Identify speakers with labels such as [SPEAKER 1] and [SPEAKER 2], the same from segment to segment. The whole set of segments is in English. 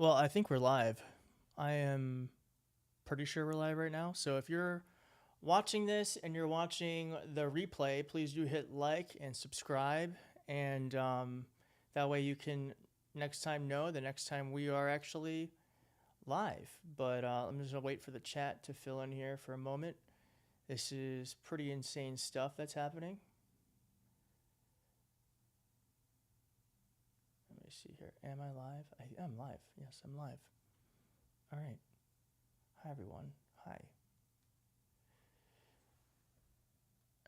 [SPEAKER 1] Well, I think we're live. I am pretty sure we're live right now. So if you're watching this and you're watching the replay, please do hit like and subscribe. And that way you can next time know the next time we are actually live. But I'm just going to wait for the chat to fill in here for a moment. This is pretty insane stuff that's happening. Let me see here. Am I live? I am live. Yes, I'm live. All right. Hi, everyone. Hi.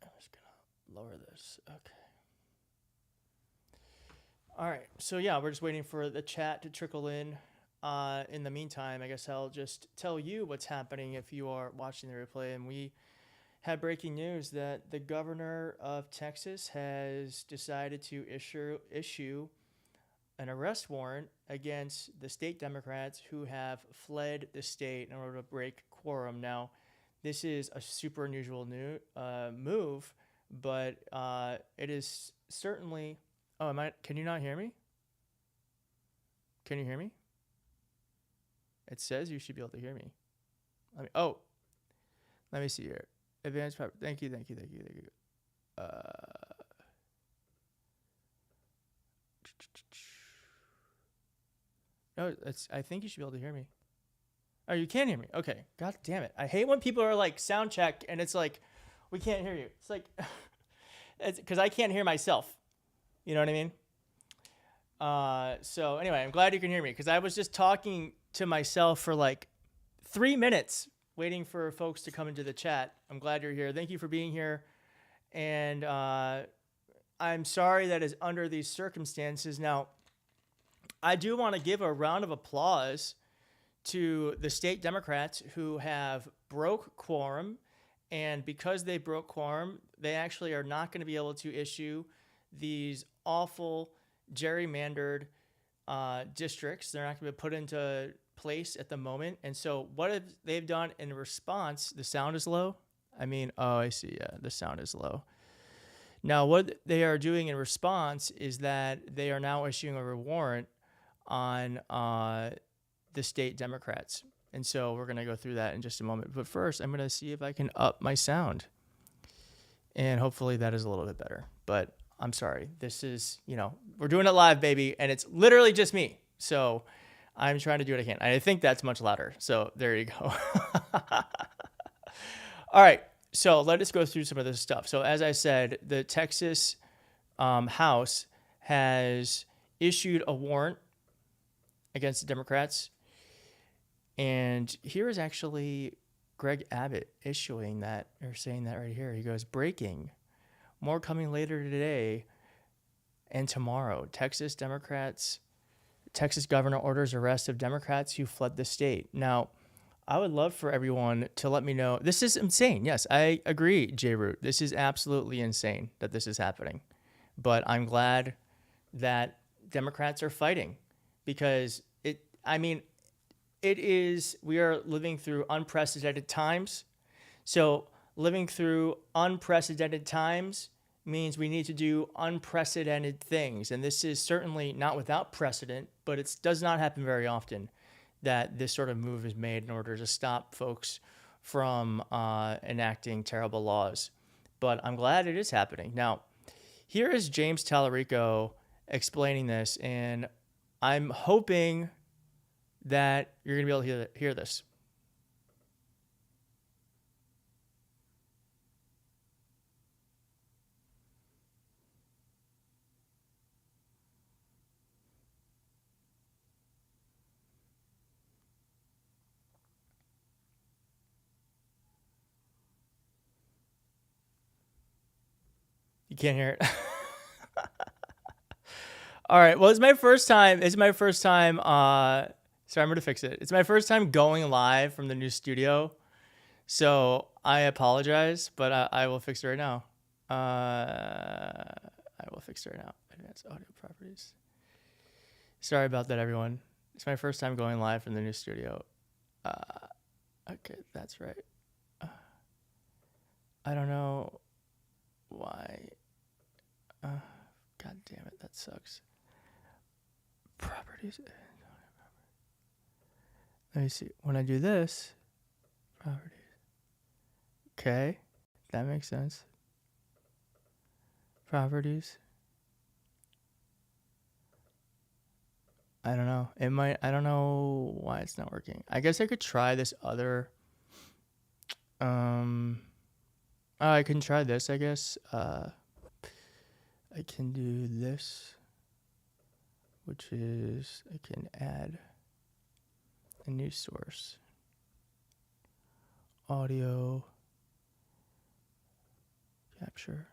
[SPEAKER 1] I'm just going to lower this. Okay. All right. So, yeah, we're just waiting for the chat to trickle in. In the meantime, I guess I'll just tell you what's happening if you are watching the replay. And we had breaking news that the governor of Texas has decided to issue an arrest warrant against the state Democrats who have fled the state in order to break quorum. Now, this is a super unusual move, but it is certainly. Oh, can you not hear me? Can you hear me? It says you should be able to hear me. Let me see here. Advanced power. Thank you. No, I think you should be able to hear me. Oh, you can hear me. Okay. God damn it. I hate when people are like sound check and it's like, we can't hear you. It's like, it's because I can't hear myself. You know what I mean? So anyway, I'm glad you can hear me because I was just talking to myself for like 3 minutes waiting for folks to come into the chat. I'm glad you're here. Thank you for being here. And I'm sorry that is under these circumstances. Now, I do want to give a round of applause to the state Democrats who have broke quorum. And because they broke quorum, they actually are not going to be able to issue these awful gerrymandered districts. They're not going to be put into place at the moment. And so what have they've done in response? The sound is low. Oh, I see. Yeah, the sound is low. Now, what they are doing in response is that they are now issuing a warrant on the state Democrats. And so we're going to go through that in just a moment. But first, I'm going to see if I can up my sound. And hopefully that is a little bit better. But I'm sorry. This is, we're doing it live, baby. And it's literally just me. So I'm trying to do what I can. I think that's much louder. So there you go. All right. So let us go through some of this stuff. So as I said, the Texas House has issued a warrant against the Democrats. And here is actually Greg Abbott issuing that, or saying that right here. He goes, breaking. More coming later today and tomorrow. Texas governor orders arrest of Democrats who fled the state. Now, I would love for everyone to let me know. This is insane. Yes, I agree, J-Root. This is absolutely insane that this is happening. But I'm glad that Democrats are fighting because we are living through unprecedented times. So living through unprecedented times means we need to do unprecedented things. And this is certainly not without precedent, but it does not happen very often that this sort of move is made in order to stop folks from enacting terrible laws. But I'm glad it is happening. Now, here is James Terrico explaining this, and I'm hoping that you're going to be able to hear this. You can't hear it. All right. Well, it's my first time. Sorry, I'm going to fix it. It's my first time going live from the new studio. So I apologize, but I will fix it right now. Advanced audio properties. Sorry about that, everyone. It's my first time going live from the new studio. Okay, that's right. I don't know why. God damn it, that sucks. Properties. let me see. When I do this, properties. Okay, that makes sense. Properties. I don't know. It might. I don't know why it's not working. I guess I could try this other. Oh, I can try this. I guess. I can do this, which is I can add a new source. Audio capture.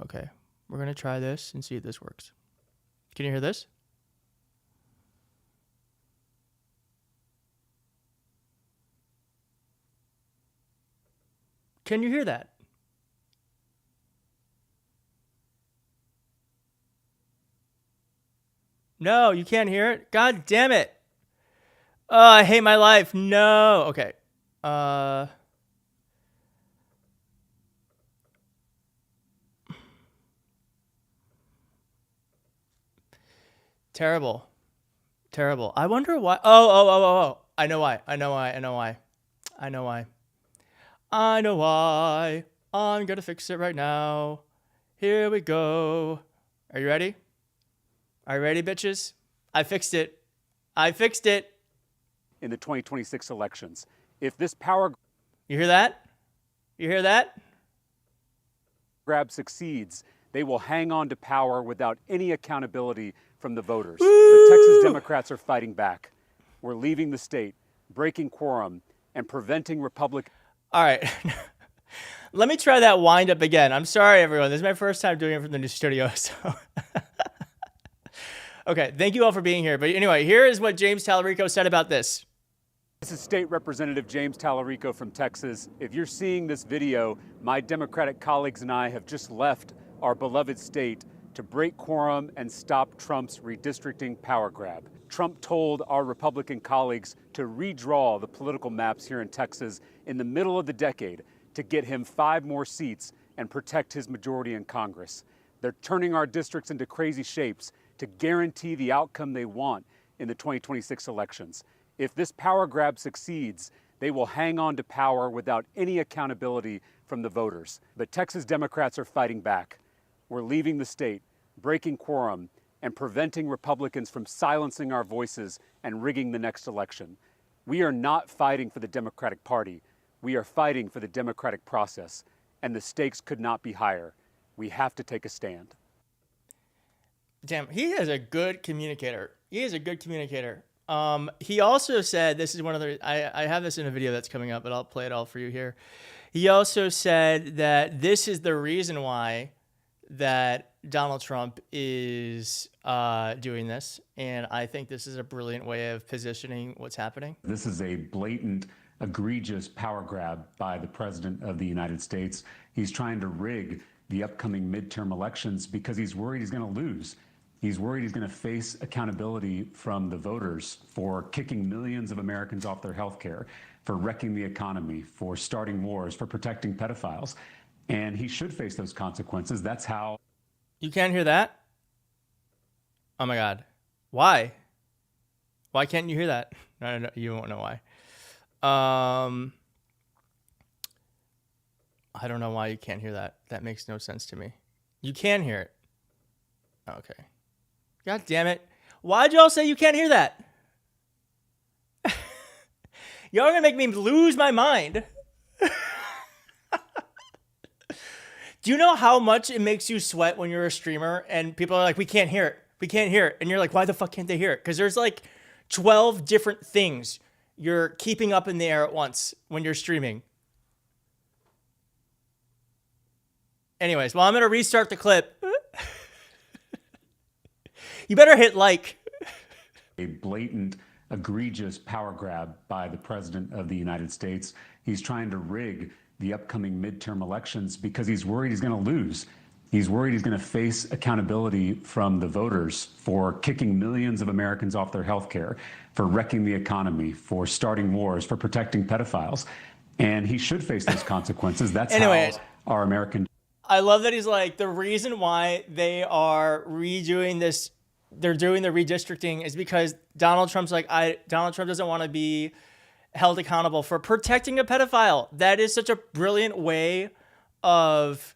[SPEAKER 1] Okay, we're going to try this and see if this works. Can you hear this? Can you hear that? No, you can't hear it? God damn it. Oh, I hate my life. No. Okay. Terrible. Terrible. I wonder why. Oh. I know why. I know why. I'm going to fix it right now. Here we go. Are you ready? Are you ready, bitches? I fixed it.
[SPEAKER 2] In the 2026 elections. If this power
[SPEAKER 1] You hear that?
[SPEAKER 2] grab succeeds, they will hang on to power without any accountability from the voters. The Texas Democrats are fighting back. We're leaving the state, breaking quorum, and preventing Republicans.
[SPEAKER 1] All right. Let me try that wind up again. I'm sorry, everyone. This is my first time doing it from the new studio. So, okay. Thank you all for being here. But anyway, here is what James Talarico said about this.
[SPEAKER 2] This is State Representative James Talarico from Texas. If you're seeing this video, my Democratic colleagues and I have just left our beloved state to break quorum and stop Trump's redistricting power grab. Trump told our Republican colleagues to redraw the political maps here in Texas in the middle of the decade to get him 5 more seats and protect his majority in Congress. They're turning our districts into crazy shapes to guarantee the outcome they want in the 2026 elections. If this power grab succeeds, they will hang on to power without any accountability from the voters. The Texas Democrats are fighting back. We're leaving the state, breaking quorum, and preventing Republicans from silencing our voices and rigging the next election. We are not fighting for the Democratic Party. We are fighting for the democratic process, and the stakes could not be higher. We have to take a stand.
[SPEAKER 1] Damn, he is a good communicator. He also said, this is one of the, I have this in a video that's coming up, but I'll play it all for you here. He also said that this is the reason why that Donald Trump is doing this. And I think this is a brilliant way of positioning what's happening.
[SPEAKER 3] This is a blatant, egregious power grab by the President of the United States. He's trying to rig the upcoming midterm elections because he's worried he's going to lose. He's worried he's going to face accountability from the voters for kicking millions of Americans off their health care, for wrecking the economy, for starting wars, for protecting pedophiles. And he should face those consequences. That's how.
[SPEAKER 1] You can't hear that? Oh my God. Why? Why can't you hear that? No, you won't know why. I don't know why you can't hear that. That makes no sense to me. You can hear it. Okay. God damn it. Why'd y'all say you can't hear that? Y'all are gonna make me lose my mind. Do you know how much it makes you sweat when you're a streamer and people are like, we can't hear it. And you're like, why the fuck can't they hear it? Because there's like 12 different things you're keeping up in the air at once when you're streaming. Anyways, well, I'm going to restart the clip. You better hit like.
[SPEAKER 3] A blatant, egregious power grab by the President of the United States. He's trying to rig the upcoming midterm elections because he's worried he's going to lose. He's worried he's going to face accountability from the voters for kicking millions of Americans off their health care, for wrecking the economy, for starting wars, for protecting pedophiles. And he should face those consequences. That's how our American.
[SPEAKER 1] I love that he's like, the reason why they are redoing this they're doing the redistricting is because Donald Trump doesn't want to be held accountable for protecting a pedophile. That is such a brilliant way of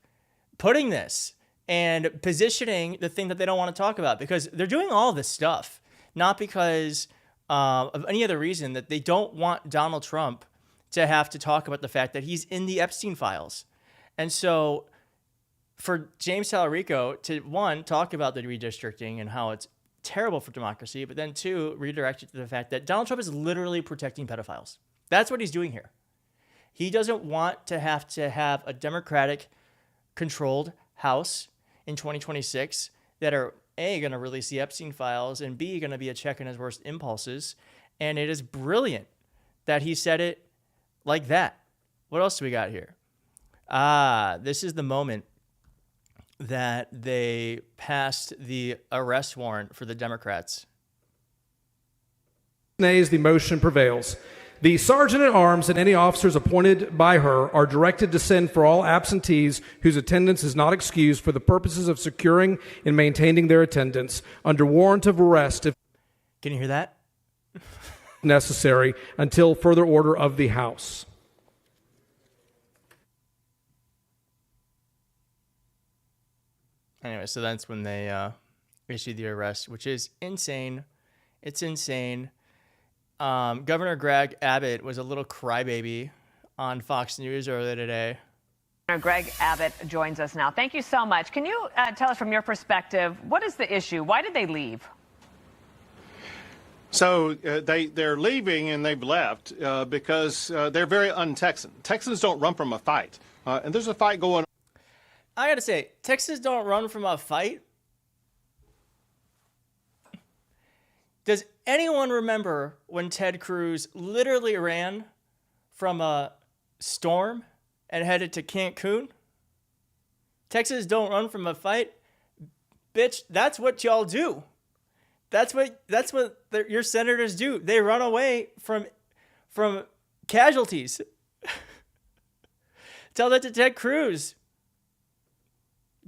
[SPEAKER 1] putting this and positioning the thing that they don't want to talk about, because they're doing all this stuff, not because of any other reason, that they don't want Donald Trump to have to talk about the fact that he's in the Epstein files. And so for James Talarico to, one, talk about the redistricting and how it's terrible for democracy, but then two, redirect it to the fact that Donald Trump is literally protecting pedophiles. That's what he's doing here. He doesn't want to have a Democratic controlled House in 2026 that are A, going to release the Epstein files, and B, going to be a check on his worst impulses. And it is brilliant that he said it like that. What else do we got here? This is the moment that they passed the arrest warrant for the Democrats.
[SPEAKER 4] Nays, the motion prevails. The sergeant at arms and any officers appointed by her are directed to send for all absentees whose attendance is not excused for the purposes of securing and maintaining their attendance under warrant of arrest if
[SPEAKER 1] Can you hear that?
[SPEAKER 4] necessary until further order of the House.
[SPEAKER 1] Anyway, so that's when they issued the arrest, which is insane. It's insane. Governor Greg Abbott was a little crybaby on Fox News earlier today.
[SPEAKER 5] Greg Abbott joins us now. Thank you so much. Can you tell us from your perspective, what is the issue? Why did they leave?
[SPEAKER 6] So they're leaving, and they've left because they're very un-Texan. Texans don't run from a fight, and there's a fight going on.
[SPEAKER 1] I got to say, Texans don't run from a fight. Does anyone remember when Ted Cruz literally ran from a storm and headed to Cancun? Texans don't run from a fight. Bitch, that's what y'all do. That's what your senators do. They run away from casualties. Tell that to Ted Cruz.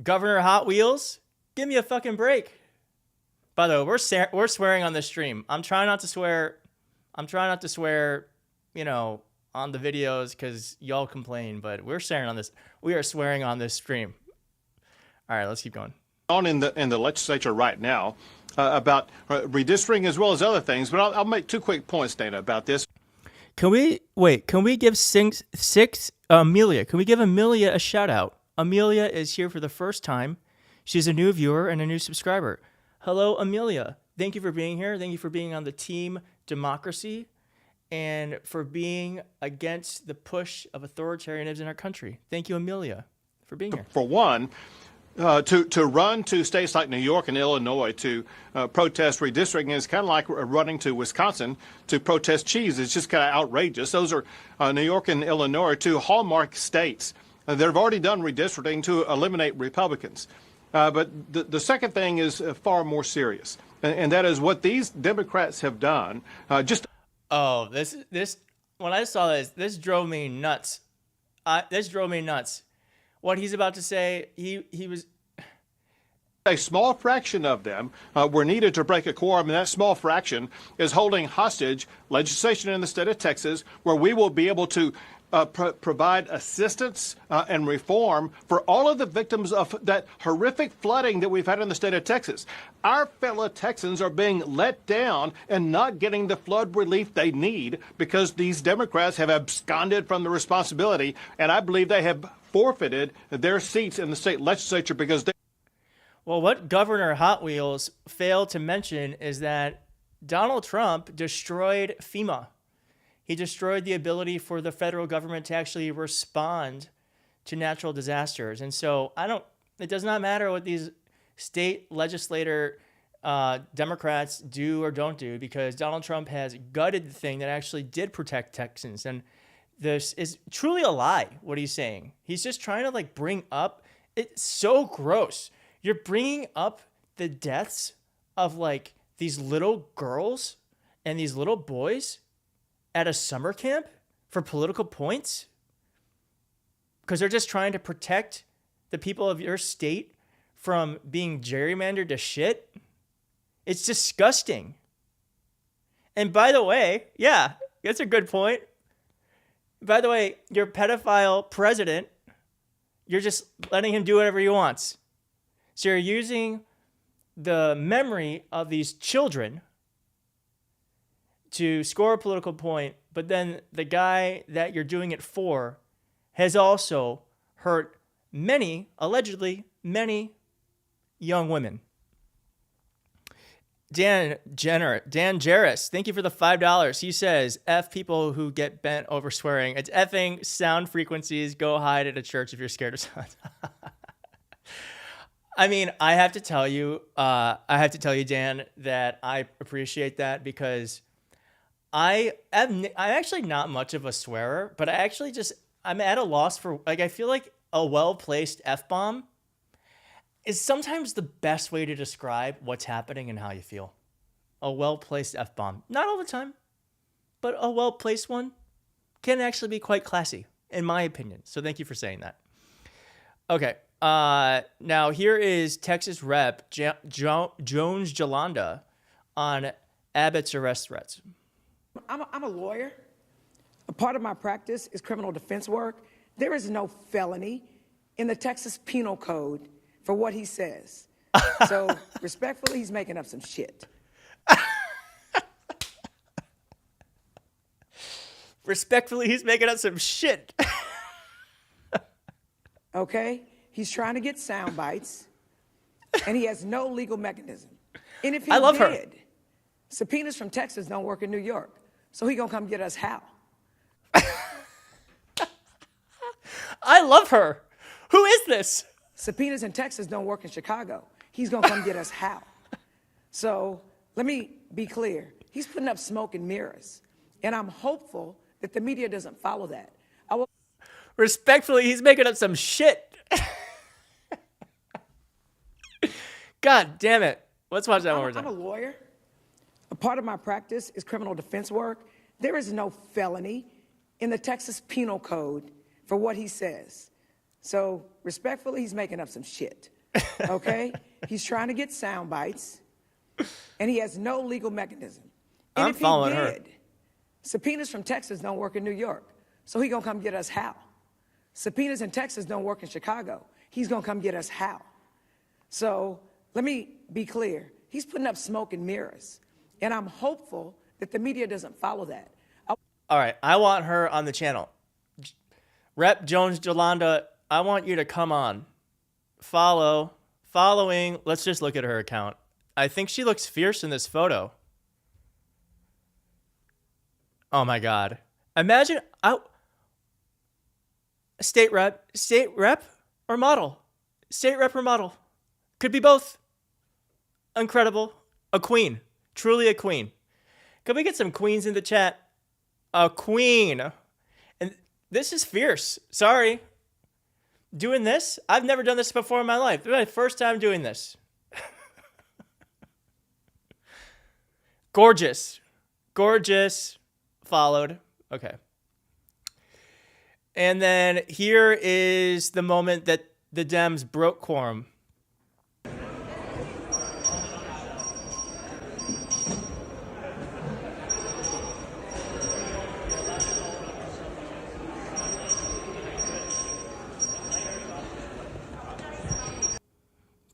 [SPEAKER 1] Governor Hot Wheels, give me a fucking break. By the way, we're swearing on this stream. I'm trying not to swear, on the videos because y'all complain, but we're swearing on this. We are swearing on this stream. All right, let's keep going.
[SPEAKER 6] On in the legislature right now about redistricting as well as other things, but I'll make two quick points, Dana, about this.
[SPEAKER 1] Can we give Amelia? Can we give Amelia a shout out? Amelia is here for the first time. She's a new viewer and a new subscriber. Hello, Amelia. Thank you for being here. Thank you for being on the team democracy and for being against the push of authoritarianism in our country. Thank you, Amelia, for being here.
[SPEAKER 6] For one, to run to states like New York and Illinois to protest redistricting is kind of like running to Wisconsin to protest cheese. It's just kind of outrageous. Those are New York and Illinois are two hallmark states that have already done redistricting to eliminate Republicans. But the second thing is far more serious, and that is what these Democrats have done.
[SPEAKER 1] This when I saw this drove me nuts. This drove me nuts. What he's about to say, he was.
[SPEAKER 6] A small fraction of them were needed to break a quorum, and that small fraction is holding hostage legislation in the state of Texas, where we will be able to provide assistance and reform for all of the victims of that horrific flooding that we've had in the state of Texas. Our fellow Texans are being let down and not getting the flood relief they need because these Democrats have absconded from the responsibility, and I believe they have forfeited their seats in the state legislature because they.
[SPEAKER 1] Well, what Governor Hot Wheels failed to mention is that Donald Trump destroyed FEMA. He destroyed the ability for the federal government to actually respond to natural disasters. And so it does not matter what these state legislator Democrats do or don't do, because Donald Trump has gutted the thing that actually did protect Texans. And this is truly a lie, what he's saying. He's just trying to bring up, it's so gross. You're bringing up the deaths of these little girls and these little boys at a summer camp for political points because they're just trying to protect the people of your state from being gerrymandered to shit. It's disgusting. And by the way, yeah, that's a good point. By the way, your pedophile president, you're just letting him do whatever he wants. So you're using the memory of these children to score a political point, but then the guy that you're doing it for has also hurt many, allegedly, many young women. Dan Jarris, thank you for the $5. He says, F people who get bent over swearing. It's effing sound frequencies. Go hide at a church if you're scared of sound. I mean, I have to tell you, Dan, that I appreciate that because I'm actually not much of a swearer, but I'm at a loss for, like, I feel like a well-placed F-bomb is sometimes the best way to describe what's happening and how you feel. A well-placed F-bomb. Not all the time, but a well-placed one can actually be quite classy, in my opinion. So thank you for saying that. Okay. Now here is Texas Rep. Jones Jolanda on Abbott's arrest threats.
[SPEAKER 7] I'm a lawyer. A part of my practice is criminal defense work. There is no felony in the Texas Penal Code for what he says. So respectfully, he's making up some shit.
[SPEAKER 1] Respectfully, he's making up some shit.
[SPEAKER 7] Okay? He's trying to get sound bites, and he has no legal mechanism. And if he did, subpoenas from Texas don't work in New York. So he gonna come get us how?
[SPEAKER 1] I love her. Who is this?
[SPEAKER 7] Subpoenas in Texas don't work in Chicago. He's gonna come get us how? So let me be clear. He's putting up smoke and mirrors. And I'm hopeful that the media doesn't follow that.
[SPEAKER 1] Respectfully, he's making up some shit. God damn it. Let's watch that one more time.
[SPEAKER 7] I'm a lawyer. A part of my practice is criminal defense work. There is no felony in the Texas Penal Code for what he says. So respectfully, he's making up some shit. Okay? He's trying to get sound bites, and he has no legal mechanism. And
[SPEAKER 1] I'm following her.
[SPEAKER 7] Subpoenas from Texas don't work in New York. So he gonna come get us how? Subpoenas in Texas don't work in Chicago. He's gonna come get us how? So let me be clear. He's putting up smoke and mirrors. And I'm hopeful that the media doesn't follow that.
[SPEAKER 1] All right, I want her on the channel. Rep. Jones Jolanda, I want you to come on. Following. Let's just look at her account. I think she looks fierce in this photo. Oh my God. Imagine state rep or model. State rep or model. Could be both. Incredible. A queen. Truly a queen. Can we get some queens in the chat? A queen. And this is fierce. Sorry. Doing this? I've never done this before in my life. This is my first time doing this. Gorgeous. Gorgeous. Followed. Okay. And then here is the moment that the Dems broke quorum.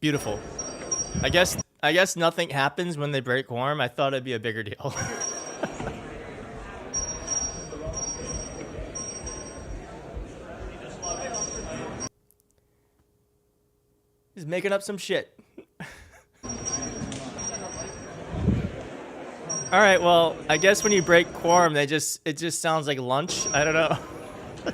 [SPEAKER 1] Beautiful. I guess nothing happens when they break quorum. I thought it'd be a bigger deal. He's making up some shit. All right, well, I guess when you break quorum, it just sounds like lunch. I don't know. I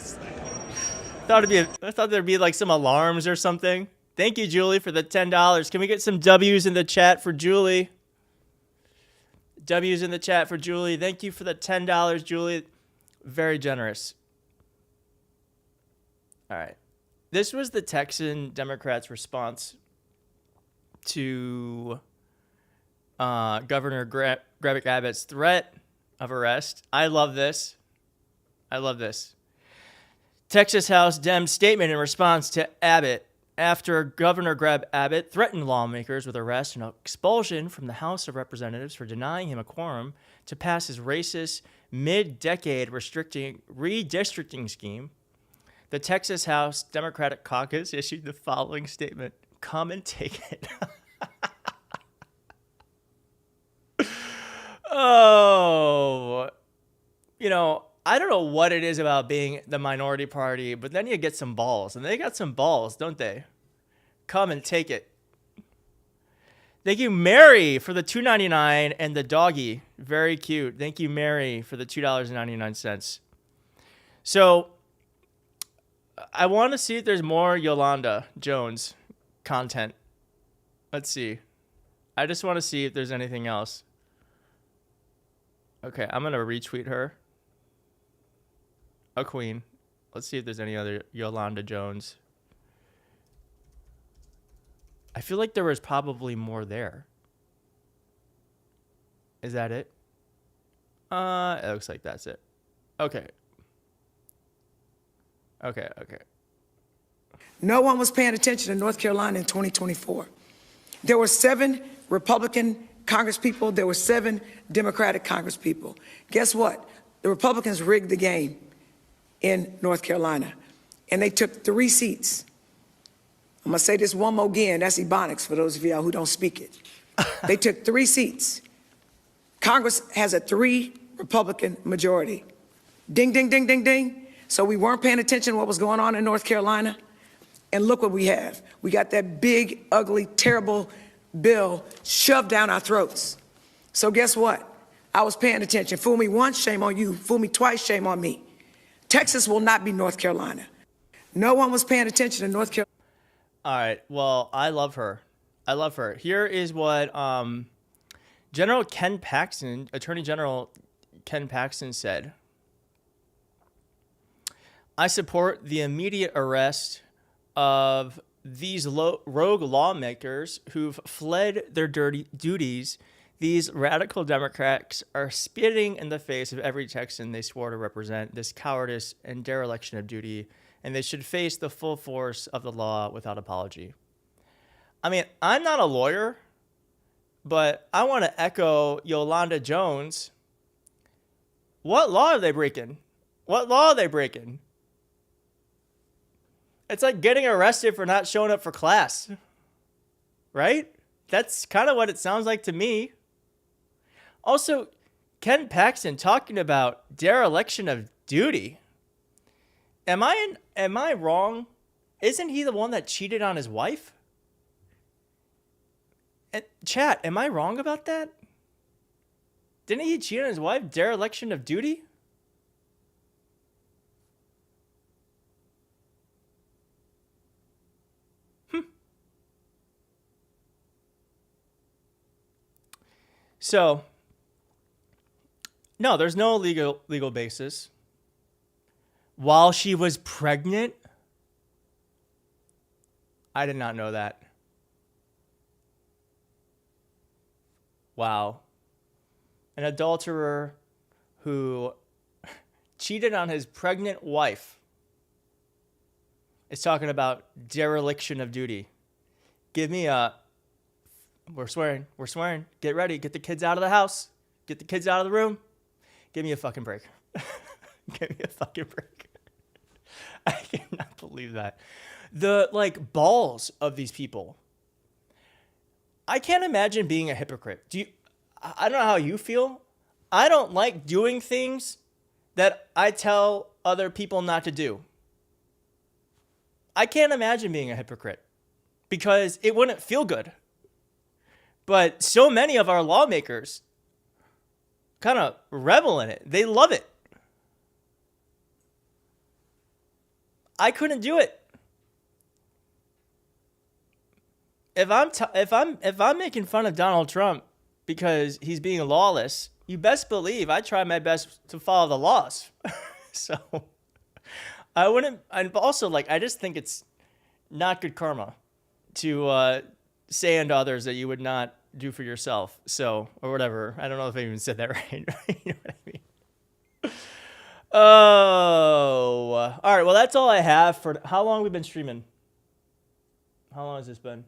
[SPEAKER 1] thought there'd be like some alarms or something. Thank you, Julie, for the $10. Can we get some W's in the chat for Julie? W's in the chat for Julie. Thank you for the $10, Julie. Very generous. All right. This was the Texan Democrats' response to Governor Greg Abbott's threat of arrest. I love this. I love this. Texas House Dems statement in response to Abbott. after Governor Greg Abbott threatened lawmakers with arrest and expulsion from the House of Representatives for denying him a quorum to pass his racist mid-decade redistricting scheme, the Texas House Democratic Caucus issued the following statement: "Come and take it." Oh, I don't know what it is about being the minority party, but then you get some balls, and they got some balls, don't they? Come and take it. Thank you, Mary, for the $2.99 and the doggy. Very cute. Thank you, Mary, for the $2.99. So I want to see if there's more Yolanda Jones content. Let's see. I just want to see if there's anything else. Okay, I'm going to retweet her. A queen. Let's see if there's any other Yolanda Jones. I feel like there was probably more there. Is that it? It looks like that's it. Okay. Okay.
[SPEAKER 7] No one was paying attention to North Carolina in 2024. There were 7 Republican Congresspeople. There were 7 Democratic Congresspeople. Guess what? The Republicans rigged the game in North Carolina, and they took 3 seats. I'm going to say this one more again. That's Ebonics for those of y'all who don't speak it. They took 3 seats. Congress has a 3 Republican majority. Ding, ding, ding, ding, ding. So we weren't paying attention to what was going on in North Carolina. And look what we have. We got that big, ugly, terrible bill shoved down our throats. So guess what? I was paying attention. Fool me once, shame on you. Fool me twice, shame on me. Texas will not be North Carolina. No one was paying attention to North Carolina.
[SPEAKER 1] All right. Well, I love her. Here is what General Ken Paxton, Attorney General Ken Paxton said. I support the immediate arrest of these rogue lawmakers who've fled their dirty duties. These radical Democrats are spitting in the face of every Texan they swore to represent. This cowardice and dereliction of duty, and they should face the full force of the law without apology. I mean, I'm not a lawyer, but I want to echo Yolanda Jones. What law are they breaking? It's like getting arrested for not showing up for class, right? That's kind of what it sounds like to me. Also, Ken Paxton talking about dereliction of duty. Am I wrong? Isn't he the one that cheated on his wife? And chat, am I wrong about that? Didn't he cheat on his wife? Dereliction of duty? So, no, there's no legal basis. While she was pregnant? I did not know that. Wow. An adulterer who cheated on his pregnant wife is talking about dereliction of duty. Give me a... We're swearing. Get ready. Get the kids out of the house. Get the kids out of the room. Give me a fucking break. Give me a fucking break. I cannot believe that. The, balls of these people. I can't imagine being a hypocrite. I don't know how you feel. I don't like doing things that I tell other people not to do. I can't imagine being a hypocrite because it wouldn't feel good. But so many of our lawmakers kind of revel in it. They love it. I couldn't do it. If I'm making fun of Donald Trump because he's being lawless, you best believe I try my best to follow the laws. So I wouldn't. And also, I just think it's not good karma to say unto others that you would not do for yourself. So, or whatever. I don't know if I even said that right. You know what I mean? Oh, all right. Well, that's all I have for how long we've been streaming. How long has this been?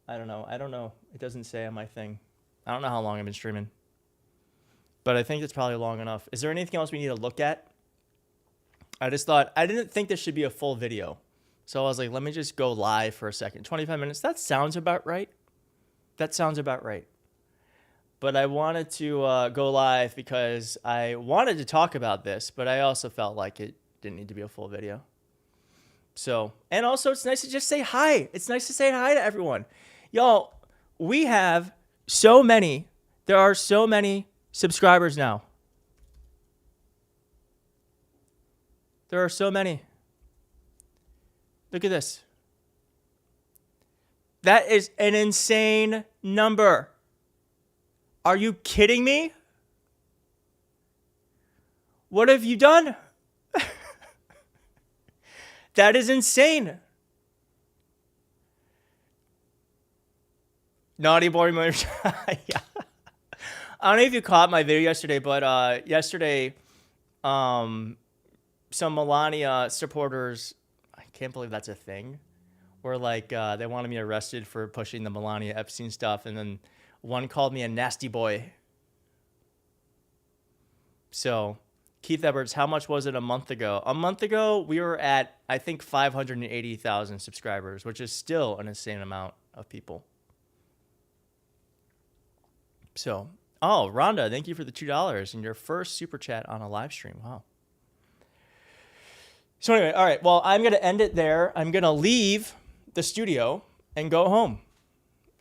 [SPEAKER 1] I don't know. It doesn't say on my thing. I don't know how long I've been streaming. But I think it's probably long enough. Is there anything else we need to look at? I just thought, I didn't think this should be a full video. So I was like, let me just go live for a second. 25 minutes, that sounds about right. That sounds about right. But I wanted to go live because I wanted to talk about this, but I also felt like it didn't need to be a full video. So, and also it's nice to just say hi. It's nice to say hi to everyone. Y'all, we have so many, there are so many subscribers now. There are so many. Look at this. That is an insane number. Are you kidding me? What have you done? That is insane. Naughty boy moves. Yeah. I don't know if you caught my video yesterday, but yesterday, some Melania supporters, I can't believe that's a thing, were like, they wanted me arrested for pushing the Melania Epstein stuff, and then one called me a nasty boy. So, Keith Edwards, how much was it a month ago? A month ago, we were at, I think, 580,000 subscribers, which is still an insane amount of people. So, oh, Rhonda, thank you for the $2 and your first super chat on a live stream. Wow. So anyway, all right, well, I'm going to end it there. I'm going to leave the studio and go home.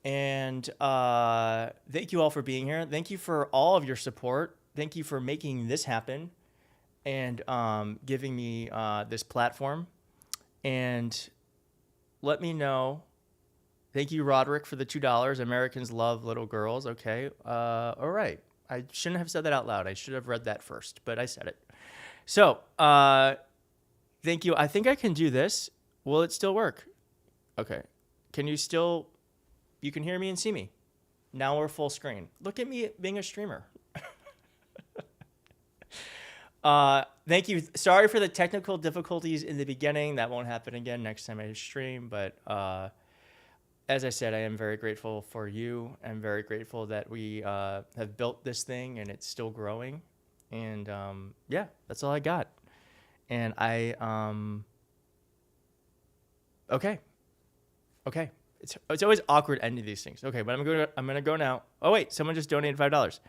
[SPEAKER 1] And thank you all for being here. Thank you for all of your support. Thank you for making this happen and giving me this platform. And let me know. Thank you, Roderick, for the $2. Americans love little girls. Okay. All right. I shouldn't have said that out loud. I should have read that first, but I said it. So thank you. I think I can do this. Will it still work? Okay. Can you still... You can hear me and see me. Now we're full screen. Look at me being a streamer. Thank you. Sorry for the technical difficulties in the beginning. That won't happen again next time I stream. But as I said, I am very grateful for you. I'm very grateful that we have built this thing and it's still growing. And yeah, that's all I got. And I okay. It's always awkward ending these things. Okay, but I'm gonna go now. Oh wait, someone just donated $5.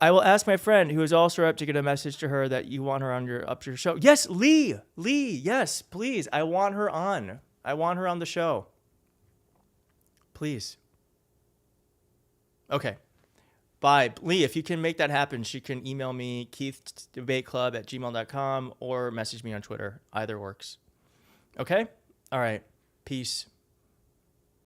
[SPEAKER 1] I will ask my friend who is also up to get a message to her that you want her on your show. Yes, Lee, yes, please. I want her on. I want her on the show. Please. Okay. Bye. Lee, if you can make that happen, she can email me, keithdebateclub@gmail.com, or message me on Twitter. Either works. Okay? All right. Peace.